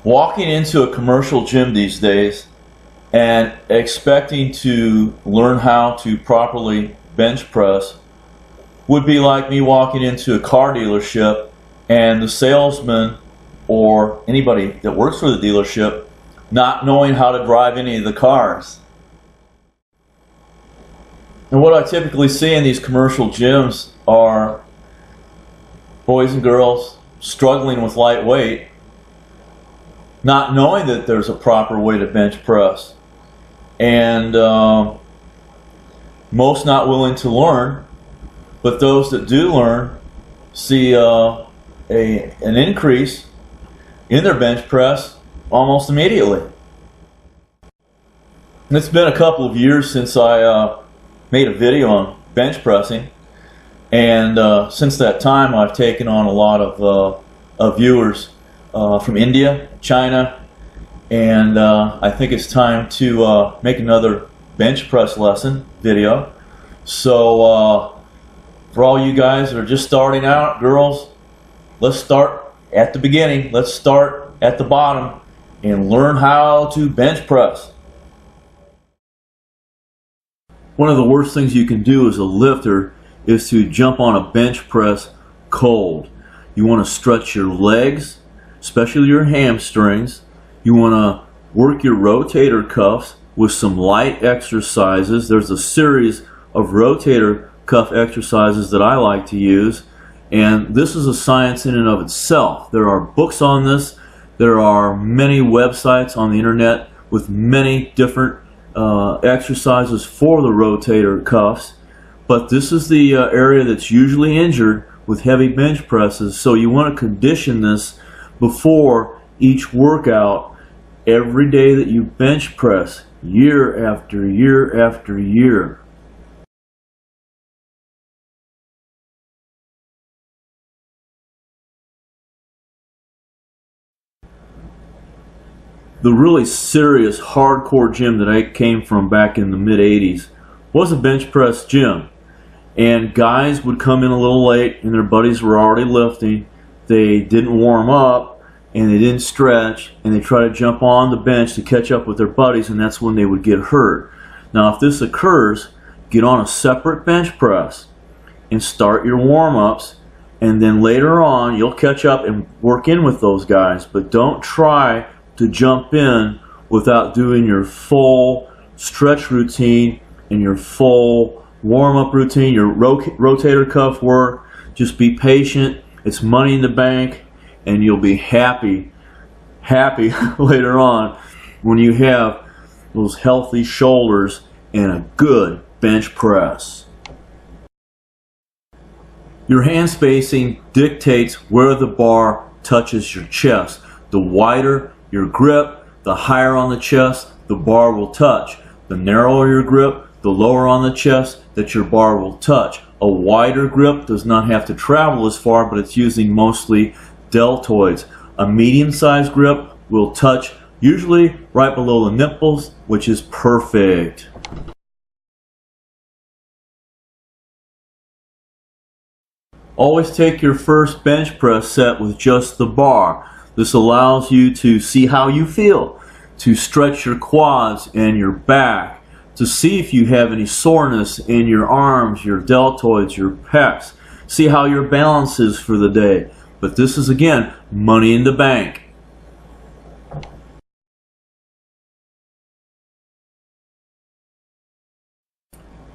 Walking into a commercial gym these days and expecting to learn how to properly bench press would be like me walking into a car dealership and the salesman or anybody that works for the dealership not knowing how to drive any of the cars. And what I typically see in these commercial gyms are boys and girls struggling with light weight, not knowing that there's a proper way to bench press, and most not willing to learn. But those that do learn see an increase in their bench press almost immediately. And it's been a couple of years since I made a video on bench pressing, and since that time I've taken on a lot of viewers from India, China, and I think it's time to make another bench press lesson video. So for all you guys that are just starting out, girls, let's start at the beginning. Let's start at the bottom and learn how to bench press. One of the worst things you can do as a lifter is to jump on a bench press cold. You want to stretch your legs, especially your hamstrings. You want to work your rotator cuffs with some light exercises. There's a series of rotator cuff exercises that I like to use, and this is a science in and of itself. There are books on this. There are many websites on the internet with many different exercises for the rotator cuffs, but this is the area that's usually injured with heavy bench presses, so you want to condition this before each workout every day that you bench press, year after year after year. The really serious hardcore gym that I came from back in the mid-80s was a bench press gym, and guys would come in a little late and their buddies were already lifting. They didn't warm up and they didn't stretch, and they try to jump on the bench to catch up with their buddies, and that's when they would get hurt. Now if this occurs, get on a separate bench press and start your warm-ups, and then later on you'll catch up and work in with those guys, but don't try to jump in without doing your full stretch routine and your full warm-up routine, your rotator cuff work. Just be patient. It's money in the bank, and you'll be happy later on when you have those healthy shoulders and a good bench press. Your hand spacing dictates where the bar touches your chest. The wider your grip, the higher on the chest the bar will touch. The narrower your grip, the lower on the chest that your bar will touch. A wider grip does not have to travel as far, but it's using mostly deltoids. A medium-sized grip will touch usually right below the nipples, which is perfect. Always take your first bench press set with just the bar. This allows you to see how you feel, to stretch your quads and your back, to see if you have any soreness in your arms, your deltoids, your pecs. See how your balance is for the day. But this is, again, money in the bank.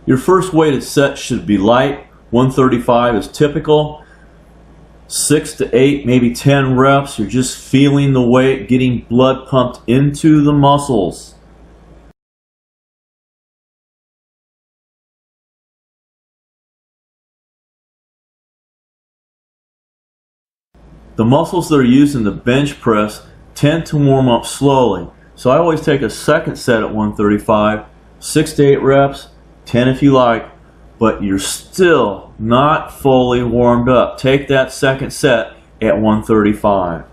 Your first weighted set should be light. 135 is typical. 6 to 8, maybe 10 reps. You're just feeling the weight, getting blood pumped into the muscles. The muscles that are used in the bench press tend to warm up slowly. So I always take a second set at 135, 6 to 8 reps, 10 if you like, but you're still not fully warmed up. Take that second set at 135.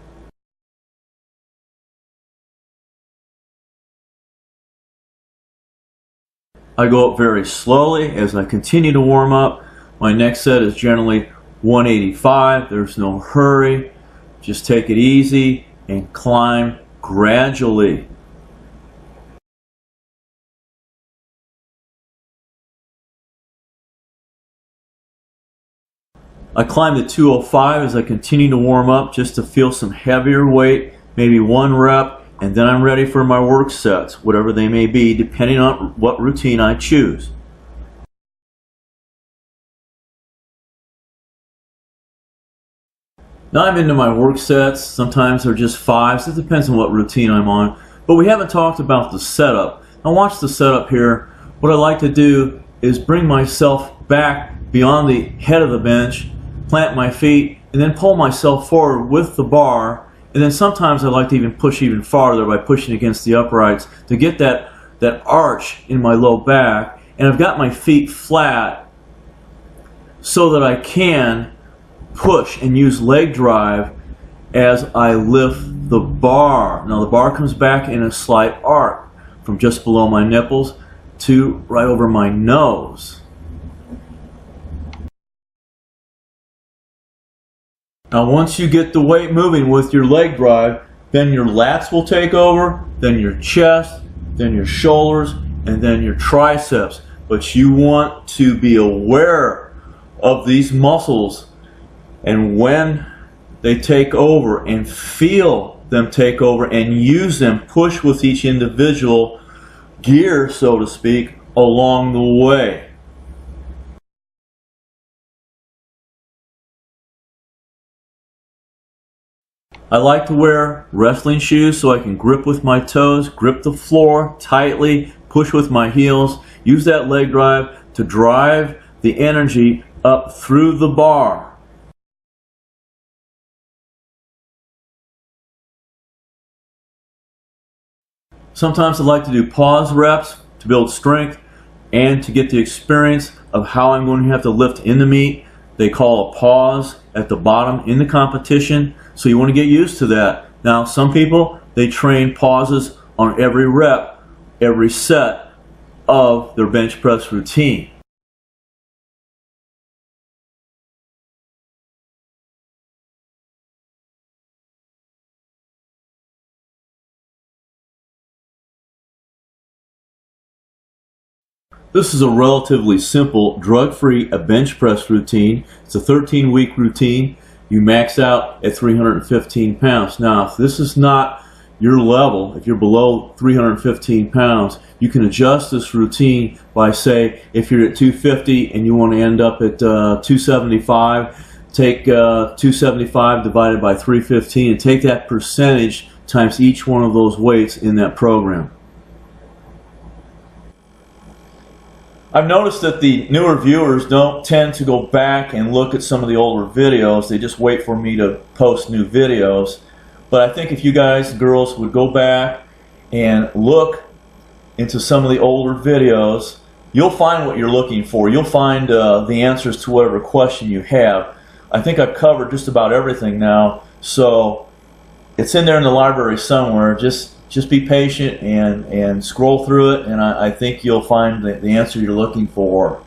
I go up very slowly as I continue to warm up. My next set is generally 185. There's no hurry. Just take it easy and climb gradually. I climb to 205 as I continue to warm up just to feel some heavier weight, maybe 1 rep, and then I'm ready for my work sets, whatever they may be, depending on what routine I choose. Now I'm into my work sets. Sometimes they're just 5s. It depends on what routine I'm on. But we haven't talked about the setup. Now watch the setup here. What I like to do is bring myself back beyond the head of the bench, plant my feet, and then pull myself forward with the bar. And then sometimes I like to even push even farther by pushing against the uprights to get that arch in my low back. And I've got my feet flat so that I can push and use leg drive as I lift the bar. Now the bar comes back in a slight arc from just below my nipples to right over my nose. Now once you get the weight moving with your leg drive, then your lats will take over, then your chest, then your shoulders, and then your triceps. But you want to be aware of these muscles, and when they take over, and feel them take over, and use them, push with each individual gear, so to speak, along the way. I like to wear wrestling shoes so I can grip with my toes, grip the floor tightly, push with my heels, use that leg drive to drive the energy up through the bar. Sometimes I like to do pause reps to build strength and to get the experience of how I'm going to have to lift in the meet. They call a pause at the bottom in the competition, so you want to get used to that. Now some people, they train pauses on every rep, every set of their bench press routine. This is a relatively simple, drug-free bench press routine. It's a 13-week routine. You max out at 315 pounds. Now, if this is not your level, if you're below 315 pounds, you can adjust this routine by, say, if you're at 250 and you want to end up at 275, take 275 divided by 315 and take that percentage times each one of those weights in that program. I've noticed that the newer viewers don't tend to go back and look at some of the older videos. They just wait for me to post new videos. But I think if you guys and girls would go back and look into some of the older videos, you'll find what you're looking for. You'll find the answers to whatever question you have. I think I've covered just about everything now, so it's in there in the library somewhere. Just be patient and scroll through it, and I think you'll find the answer you're looking for.